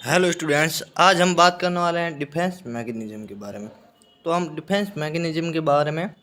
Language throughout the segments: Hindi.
हेलो स्टूडेंट्स, आज हम बात करने वाले हैं डिफेंस मैकेनिज्म के बारे में। तो हम डिफेंस मैकेनिज्म के बारे में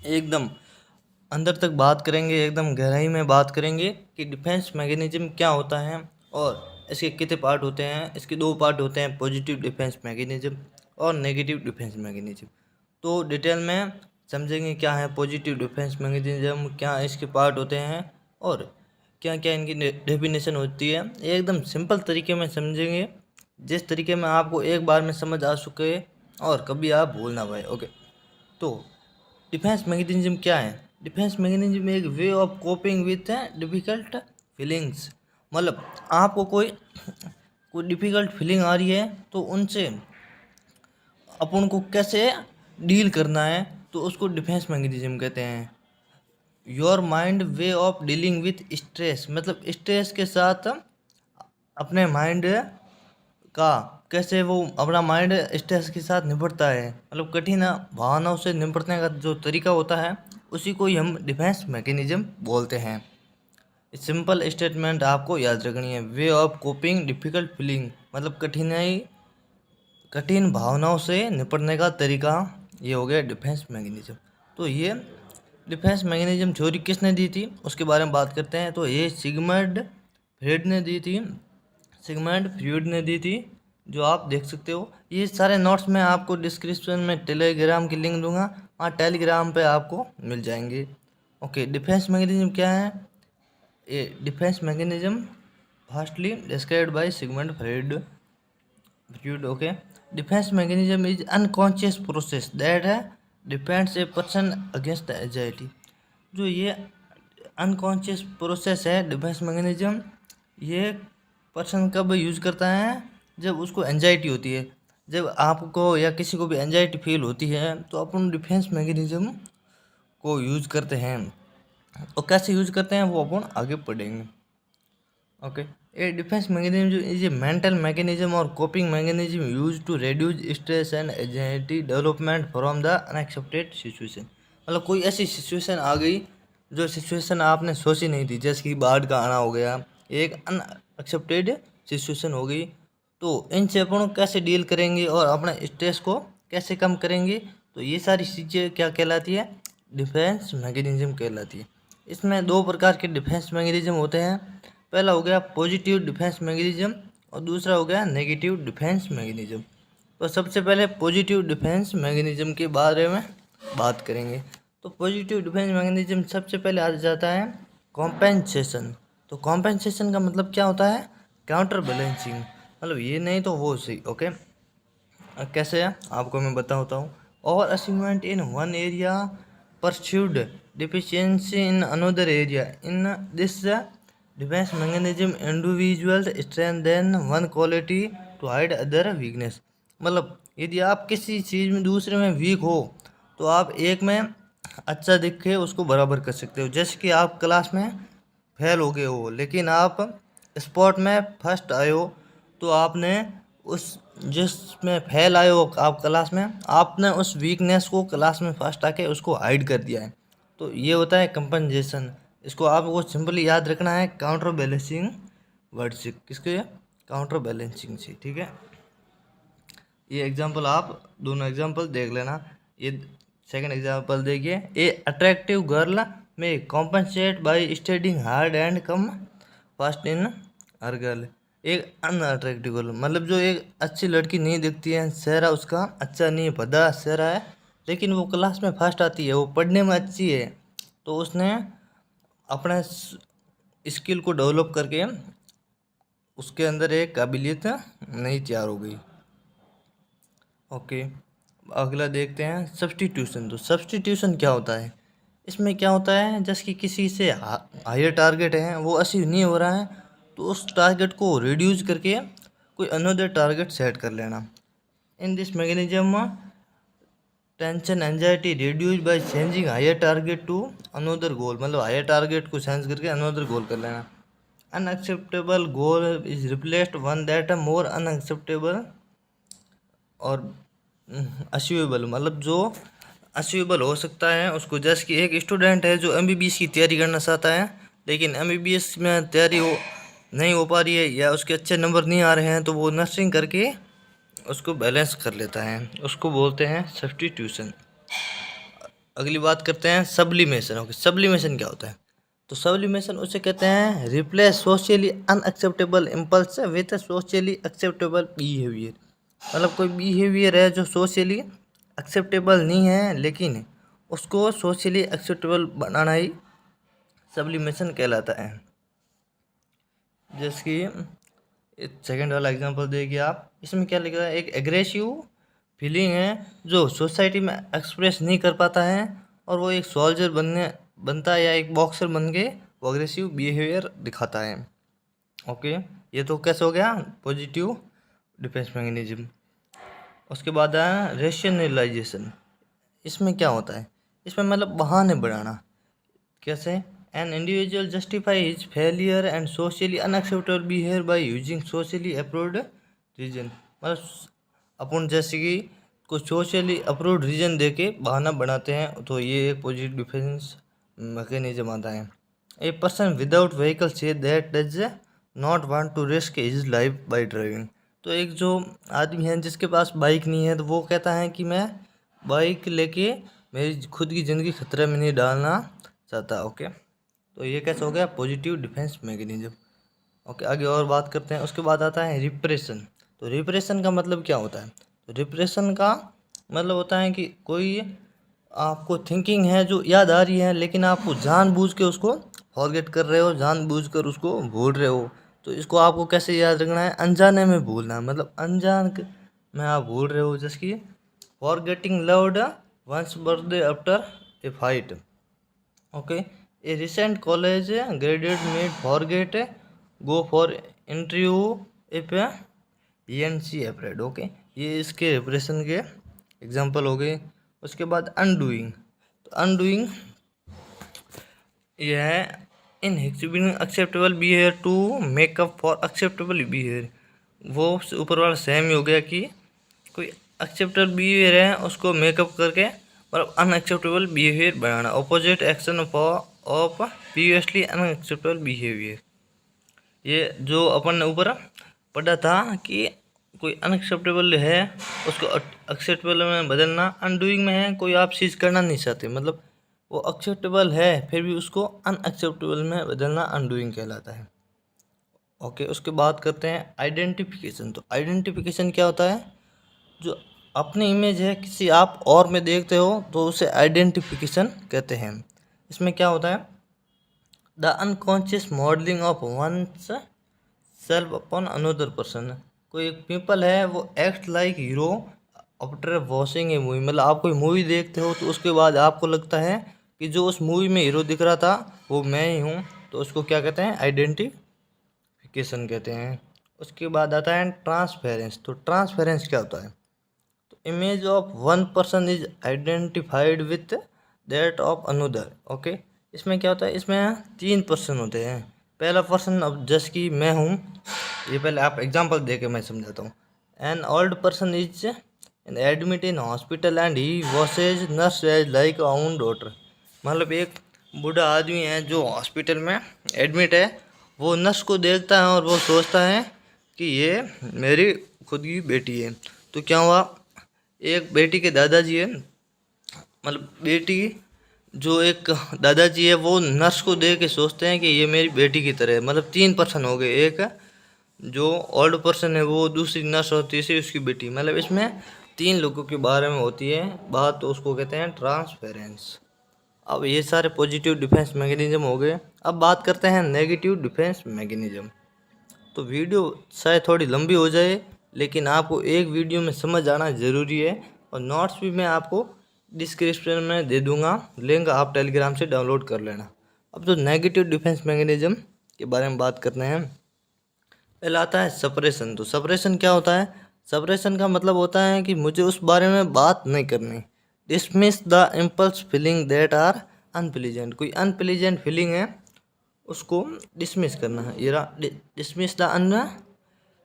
एकदम अंदर तक बात करेंगे, एकदम गहराई में बात करेंगे कि डिफेंस मैकेनिज्म क्या होता है और इसके कितने पार्ट होते हैं। इसके दो पार्ट होते हैं, पॉजिटिव डिफेंस मैकेनिज्म और नेगेटिव डिफेंस मैकेनिज्म। तो डिटेल में समझेंगे क्या है पॉजिटिव डिफेंस मैकेनिज्म, क्या इसके पार्ट होते हैं और क्या क्या इनकी डेफिनेशन होती है। एकदम सिंपल तरीके में समझेंगे, जिस तरीके में आपको एक बार में समझ आ सके और कभी आप भूल ना पाए। ओके, तो डिफेंस मैकेनिज्म क्या है? डिफेंस मैकेनिज्म एक way of coping with difficult feelings. मतलब आपको कोई डिफ़िकल्ट फीलिंग आ रही है तो उनसे अपन को कैसे डील करना है, तो उसको डिफेंस मैकेनिज्म कहते हैं। Your mind way of dealing with stress, मतलब स्ट्रेस के साथ अपने माइंड का कैसे वो अपना माइंड स्ट्रेस के साथ निपटता है, मतलब कठिन भावनाओं से निपटने का जो तरीका होता है उसी को ही हम डिफेंस मैकेनिज्म बोलते हैं। सिंपल स्टेटमेंट आपको याद रखनी है, way of coping difficult feeling, मतलब कठिन भावनाओं से निपटने का तरीका, ये हो गया डिफेंस मैकेनिज्म। तो ये डिफेंस मैकेनिज्म थ्योरी किसने दी थी उसके बारे में बात करते हैं। तो ये सिगमंड फ्रॉइड ने दी थी। जो आप देख सकते हो, ये सारे नोट्स मैं आपको डिस्क्रिप्शन में टेलीग्राम की लिंक दूंगा, वहाँ टेलीग्राम पे आपको मिल जाएंगे। ओके, डिफेंस मैकेनिज्म क्या है? ये defence mechanism firstly described bye Sigmund Freud. Okay, defence mechanism is unconscious process that defends a person against anxiety. जो ये अनकॉन्शियस प्रोसेस है डिफेंस मैकेनिज्म, ये पर्सन कब यूज़ करता है? जब उसको एंजाइटी होती है। जब आपको या किसी को भी एंजाइटी फील होती है तो अपन डिफेंस मैकेनिज्म को यूज़ करते हैं। और कैसे यूज़ करते हैं वो अपन आगे पढ़ेंगे। Okay, a defence mechanism is a mental mechanism और coping mechanism use to reduce stress and anxiety development from the unexpected situation. मतलब कोई ऐसी सिचुएशन आ गई जो सिचुएशन आपने सोची नहीं थी, जैसे कि बाढ़ का आना हो गया, एक अनएक्सपेक्टेड सिचुएशन हो गई, तो इनसे अपन कैसे डील करेंगे और अपने स्ट्रेस को कैसे कम करेंगे, तो ये सारी चीज़ें क्या कहलाती है? डिफेंस मैकेनिज्म कहलाती है। इसमें दो प्रकार के डिफेंस मैकेनिज्म होते हैं। पहला हो गया पॉजिटिव डिफेंस मैकेनिज्म और दूसरा हो गया नेगेटिव डिफेंस मैकेनिज्म। तो सबसे पहले पॉजिटिव डिफेंस मैकेनिज्म के बारे में बात करेंगे। तो पॉजिटिव डिफेंस मैकेनिज्म सबसे पहले आ जाता है कॉम्पेंसेशन। तो कॉम्पेंसेशन का मतलब क्या होता है? काउंटर बैलेंसिंग, मतलब ये नहीं तो वो सही। ओके, कैसे है आपको मैं बताता हूँ। और achievement in one area pursued deficiency in another area, in this defence mechanism individual strengthen one quality to hide other weakness. मतलब यदि आप किसी चीज़ में दूसरे में वीक हो तो आप एक में अच्छा दिखे उसको बराबर कर सकते हो। जैसे कि आप क्लास में फेल हो गए हो लेकिन आप स्पोर्ट में फर्स्ट आए हो, तो आपने उस जिसमें फेल आए हो आप क्लास में, आपने उस वीकनेस को क्लास में फर्स्ट आके उसको हाइड कर दिया है। तो ये होता है कंपनसेशन। इसको आपको सिंपली याद रखना है काउंटर बैलेंसिंग वर्ड से। किसके? काउंटर बैलेंसिंग से। ठीक है, ये एग्जांपल आप दोनों एग्जांपल देख लेना। ये सेकंड एग्जांपल देखिए, ए अट्रैक्टिव गर्ल में compensate by studying hard and come first in her girl. एक अनअट्रैक्टिव गर्ल, मतलब जो एक अच्छी लड़की नहीं दिखती है, चेहरा उसका अच्छा नहीं है, भद्दा चेहरा है, लेकिन वो क्लास में फर्स्ट आती है, वो पढ़ने में अच्छी है, तो उसने अपने स्किल को डेवलप करके उसके अंदर एक काबिलियत नहीं तैयार हो गई। ओके, अगला देखते हैं सब्स्टिट्यूशन। तो सब्स्टिट्यूशन क्या होता है? इसमें क्या होता है, जैसे कि किसी से हायर टारगेट है वो अचीव नहीं हो रहा है, तो उस टारगेट को रिड्यूस करके कोई अनदर टारगेट सेट कर लेना। In this mechanism tension anxiety reduce by changing higher target to another goal, मतलब हायर टारगेट को चेंज करके अनदर गोल कर लेना। Unacceptable goal is replaced one that more unacceptable और अचीवेबल, मतलब जो अचीवेबल हो सकता है उसको। जैसे कि एक स्टूडेंट है जो एमबीबीएस की तैयारी करना चाहता है, लेकिन एमबीबीएस में तैयारी नहीं हो पा रही है या उसके अच्छे नंबर नहीं आ रहे हैं, तो वो नर्सिंग करके उसको बैलेंस कर लेता है, उसको बोलते हैं सब्स्टिट्यूशन। अगली बात करते हैं सब्लिमेशन। ओके, सब्लिमेशन क्या होता है? तो सब्लिमेशन उसे कहते हैं replace socially unacceptable impulse with socially acceptable behaviour. मतलब कोई बिहेवियर है जो सोशली एक्सेप्टेबल नहीं है, लेकिन उसको सोशली एक्सेप्टेबल बनाना ही सब्लिमेशन कहलाता है। जैसे कि सेकंड वाला एग्जांपल देखिए आप, इसमें क्या लिखा है, एक एग्रेसिव फीलिंग है जो सोसाइटी में एक्सप्रेस नहीं कर पाता है, और वो एक सोल्जर बनता है या एक बॉक्सर बन के वो अग्रेसिव बिहेवियर दिखाता है। ओके, ये तो कैसे हो गया, पॉजिटिव डिफेंस मैकेनिज्म। उसके बाद आया रेशनलाइजेशन। इसमें क्या होता है, इसमें मतलब बहाने बढ़ाना। कैसे? An individual justify his failure and socially unacceptable behaviour by using socially approved reason. मतलब अपन जैसे कि कुछ सोशली अप्रूव्ड रीजन दे के बहाना बनाते हैं, तो ये एक पॉजिटिव डिफेंस मैकेनिज्म आता है। ए पर्सन विदाउट व्हीकल से that does not want to risk his life by driving. तो एक जो आदमी है जिसके पास बाइक नहीं है, तो वो कहता है कि मैं बाइक लेके मेरी खुद की ज़िंदगी खतरे में नहीं डालना चाहता। ओके, तो ये कैसे हो गया, पॉजिटिव डिफेंस मैकेनिज्म। ओके, आगे और बात करते हैं। उसके बाद आता है रिप्रेशन। तो रिप्रेशन का मतलब क्या होता है? तो रिप्रेशन का मतलब होता है कि कोई आपको थिंकिंग है जो याद आ रही है, लेकिन आप जानबूझ के उसको फॉरगेट कर रहे हो, जानबूझकर उसको भूल रहे हो। तो इसको आपको कैसे याद रखना है, अनजाने में भूलना है, मतलब में आप भूल रहे हो। जैसे कि forgetting loved ones birthday after a fight. Okay, A recent college graduate made forget go for interview if ENC afraid. Okay, ये इसके रिप्रेशन के एग्जाम्पल हो गए। उसके बाद अनडूइंग। तो अनडूइंग ये है in acceptable behaviour to make up for acceptable behaviour. वो ऊपर वाला सेम ही हो गया कि कोई एक्सेप्टेबल बिहेवियर है उसको मेकअप करके मतलब unacceptable behaviour banana, opposite action of previously unacceptable behaviour. ये जो अपन ने ऊपर पढ़ा था कि कोई अनएक्सेप्टेबल है उसको एक्सेप्टेबल में बदलना, अनडूइंग में है कोई आप चीज़ करना नहीं चाहते, मतलब वो एक्सेप्टेबल है फिर भी उसको अनएक्सेप्टेबल में बदलना अनडूइंग कहलाता है। ओके, उसके बाद करते हैं आइडेंटिफिकेशन। तो आइडेंटिफिकेशन क्या होता है, जो अपनी इमेज है किसी आप और में देखते हो तो उसे आइडेंटिफिकेशन कहते हैं। इसमें क्या होता है, the unconscious modelling of one's self upon another person. कोई एक पीपल है वो act like hero after watching a movie. मतलब आप कोई मूवी देखते हो तो उसके बाद आपको लगता है कि जो उस मूवी में हीरो दिख रहा था वो मैं ही हूँ, तो उसको क्या कहते हैं, आइडेंटिफिकेशन कहते हैं। उसके बाद आता है ट्रांसफेरेंस। तो ट्रांसफेरेंस क्या होता है, तो image of one person is identified with that of another. Okay, इसमें क्या होता है, इसमें 3 पर्सन होते हैं। पहला पर्सन, अब जैसे कि मैं हूँ, ये पहले आप एग्जांपल दे के मैं समझाता हूँ। An old person is an admit in hospital and he washes nurse as like own daughter. मतलब एक बूढ़ा आदमी है जो हॉस्पिटल में एडमिट है, वो नर्स को देखता है और वो सोचता है कि ये मेरी खुद की बेटी है। तो क्या हुआ, एक बेटी के दादाजी है, मतलब बेटी जो एक दादाजी है वो नर्स को देख के सोचते हैं कि ये मेरी बेटी की तरह है। मतलब 3 पर्सन हो गए, एक जो ओल्ड पर्सन है वो, दूसरी नर्स और तीसरी उसकी बेटी। मतलब इसमें 3 लोगों के बारे में होती है बात, तो उसको कहते हैं ट्रांसफेरेंस। अब ये सारे पॉजिटिव डिफेंस मैकेनिज्म हो गए। अब बात करते हैं नेगेटिव डिफेंस मैकेनिज्म। तो वीडियो शायद थोड़ी लंबी हो जाए, लेकिन आपको एक वीडियो में समझ आना ज़रूरी है, और नोट्स भी मैं आपको डिस्क्रिप्शन में दे दूंगा, लिंक आप टेलीग्राम से डाउनलोड कर लेना। अब जो नेगेटिव डिफेंस मैकेनिज्म के बारे में बात करते हैं, पहला आता है सपरेशन। तो सपरेशन क्या होता है, सपरेशन का मतलब होता है कि मुझे उस बारे में बात नहीं करनी। Dismiss the impulse feeling that are unpleasant. कोई अनप्लीजेंट फीलिंग है उसको डिसमिस करना है। ये dismiss the un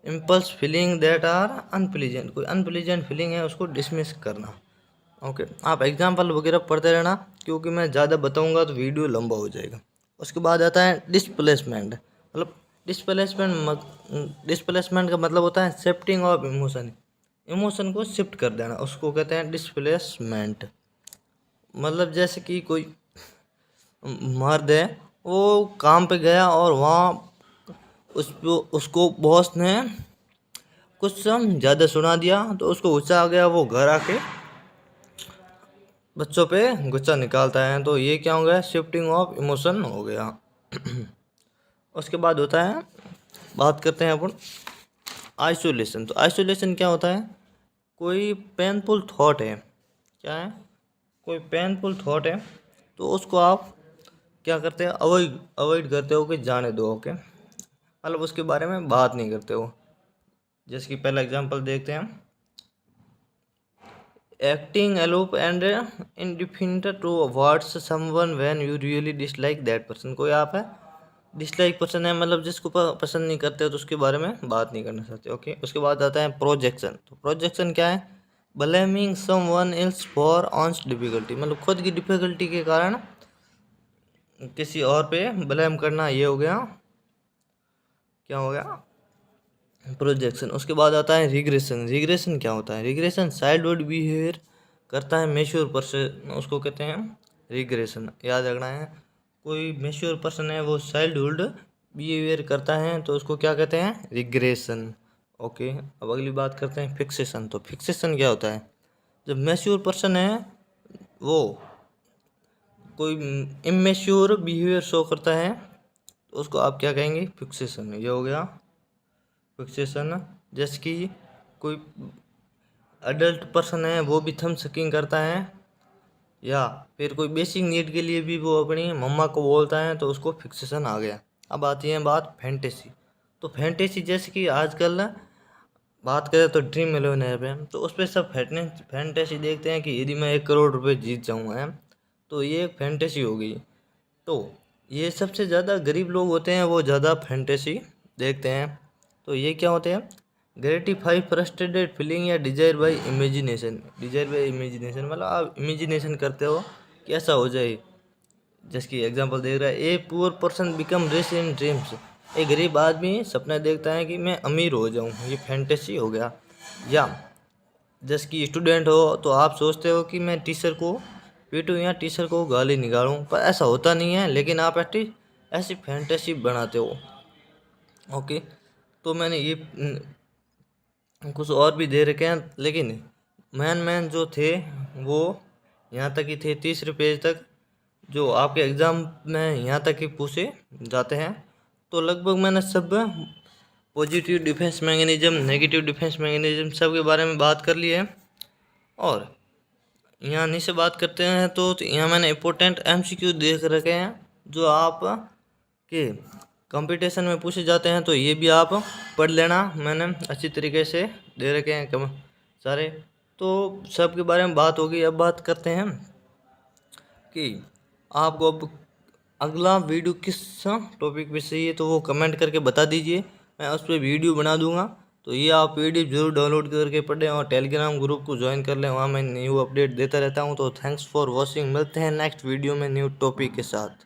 impulse feeling that are unpleasant. कोई अनप्लीजेंट फीलिंग है उसको डिसमिस करना। ओके, आप एग्जाम्पल वगैरह पढ़ते रहना, क्योंकि मैं ज़्यादा बताऊंगा तो वीडियो लंबा हो जाएगा। उसके बाद आता है डिस्प्लेसमेंट। मतलब डिस्प्लेसमेंट का मतलब होता है शिफ्टिंग ऑफ इमोशन, इमोशन को शिफ्ट कर देना, उसको कहते हैं डिस्प्लेसमेंट। मतलब जैसे कि कोई मर्द है, वो काम पे गया और वहाँ उसको बॉस ने कुछ ज़्यादा सुना दिया, तो उसको गुस्सा आ गया, वो घर आके बच्चों पे गुस्सा निकालता है, तो ये क्या हो गया, शिफ्टिंग ऑफ इमोशन हो गया। उसके बाद होता है, बात करते हैं अपन आइसोलेशन। तो आइसोलेशन क्या होता है, कोई पेनफुल थॉट है, क्या है, कोई पेनफुल थॉट है, तो उसको आप क्या करते हैं, अवॉइड करते हो कि जाने दो, ओके, मतलब उसके बारे में बात नहीं करते हो। जैसे कि पहला एग्जांपल देखते हैं, acting aloof and indifferent to avoids someone when you really dislike that person. कोई आप है डिसलाइक पर्सन है, मतलब जिसको पसंद नहीं करते हो, तो उसके बारे में बात नहीं करना चाहते, ओके। उसके बाद आता है प्रोजेक्शन। तो प्रोजेक्शन क्या है, blaming someone else for one's difficulty, मतलब खुद की डिफिकल्टी के कारण किसी और पे ब्लेम करना, ये हो गया, क्या हो गया, प्रोजेक्शन। उसके बाद आता है रिग्रेशन। रिग्रेशन क्या होता है, रिग्रेशन चाइल्डहुड बिहेवियर करता है मैच्योर पर्सन, उसको कहते हैं रिग्रेशन, याद रखना है। कोई मैच्योर पर्सन है, वो चाइल्डहुड बिहेवियर करता है, तो उसको क्या कहते हैं, रिग्रेशन, ओके। अब अगली बात करते हैं फिक्सेशन। तो फिक्सेशन क्या होता है, जब मैच्योर पर्सन है वो कोई इमेच्योर बिहेवियर शो करता है, तो उसको आप क्या कहेंगे, फिक्सेशन, ये हो गया फिक्सेशन। जैसे कि कोई अडल्ट पर्सन है, वो भी थम सकिंग करता है, या फिर कोई बेसिक नीड के लिए भी वो अपनी मम्मा को बोलता है, तो उसको फिक्सेशन आ गया। अब आती है बात फैंटेसी। तो फैंटेसी जैसे कि आजकल ना बात करें तो ड्रीम मिलियनेयर पे, तो उस पर सब फैंटेसी देखते हैं कि यदि मैं 1 करोड़ रुपए जीत जाऊँ, है, तो ये एक फैंटेसी हो गई। तो ये सबसे ज़्यादा गरीब लोग होते हैं, वो ज़्यादा फैंटेसी देखते हैं। तो ये क्या होते हैं, ग्रेटिफाई फ्रस्ट्रेटेड फीलिंग या desire by imagination. Desire by imagination मतलब आप इमेजिनेशन करते हो कि ऐसा हो जाए। जैसे कि एग्जांपल देख रहा है, a poor person become rich in dreams, एक गरीब आदमी सपना देखता है कि मैं अमीर हो जाऊं, ये फैंटेसी हो गया। या जैसे कि स्टूडेंट हो, तो आप सोचते हो कि मैं टीचर को पीटूं या टीचर को गाली निकालूं, पर ऐसा होता नहीं है, लेकिन आप ऐसी फैंटेसी बनाते हो, ओके। तो मैंने ये कुछ और भी दे रखे हैं, लेकिन मैन जो थे वो यहाँ तक ही थे, 30 पेज तक, जो आपके एग्ज़ाम में यहाँ तक ही पूछे जाते हैं। तो लगभग मैंने सब positive defence mechanism, negative defence mechanism सब के बारे में बात कर ली है। और यहाँ नीचे बात करते हैं, तो यहाँ मैंने इम्पोर्टेंट एमसीक्यू देख रखे हैं, जो आप के कंपटीशन में पूछे जाते हैं, तो ये भी आप पढ़ लेना, मैंने अच्छी तरीके से दे रखे हैं कम सारे। तो सब के बारे में बात होगी। अब बात करते हैं कि आपको अब अगला वीडियो किस टॉपिक पे चाहिए, तो वो कमेंट करके बता दीजिए, मैं उस पर वीडियो बना दूंगा। तो ये आप पीडीएफ जरूर डाउनलोड करके पढ़ें और टेलीग्राम ग्रुप को ज्वाइन कर लें, वहाँ मैं न्यू अपडेट देता रहता हूँ। तो थैंक्स फॉर वॉचिंग, मिलते हैं नेक्स्ट वीडियो में न्यू टॉपिक के साथ।